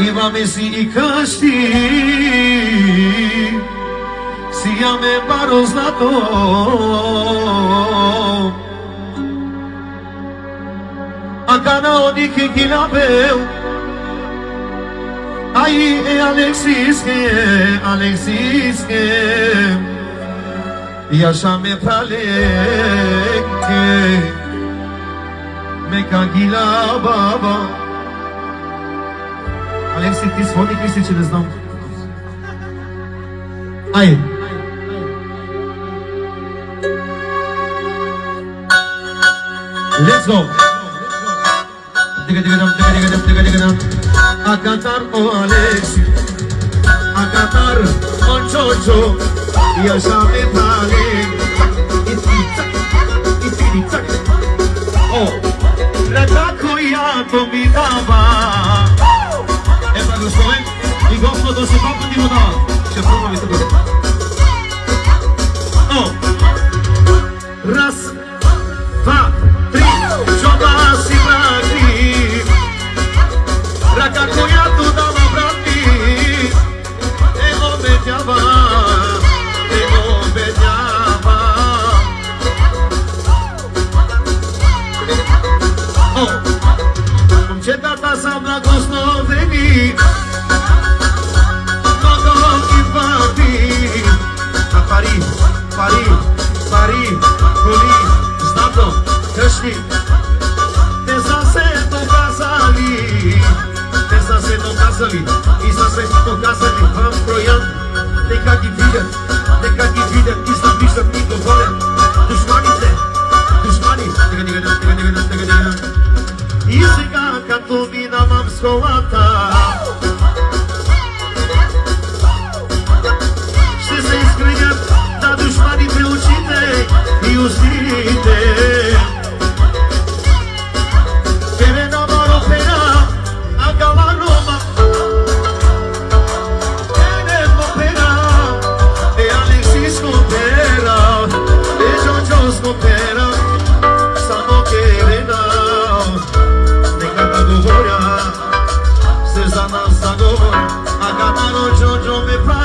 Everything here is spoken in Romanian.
Iva mesi I kështi Si jam e baros në to A kana odi ke kilabeu Ai e Alexiske Jasha me praleke Me ka gila baba Alexi, ti svoni Cristi ce le zdam. Hai! Let's go! Diga-diga-dam. A cantar o Alexi A cantar o Jojo E așa me tale Iti-tic Oh! Rataco ia combinava I gosto do se papo di voda. C'è prova di tutto. Oh. Raz, dva, tri, joga si brati. Raka koja tu dama brati. Ego beđava. Oh. Ce tata sa blagosloveni. Pari, Holi, Znato, Kršni Te zase dokazali I zase dokazali vam brojan Neka gi vidjet I znam ništa mi govore Dušmani I сега като минавам с колата Ще се изгренят на душманите очите и устите. Тебе на маропена, а галарома. Тебе мопена, e Alexi scopera, e Jojo scopera, stanno che vedao, ne canta govoria, se zana sta govoria, a gamano Jojo me pra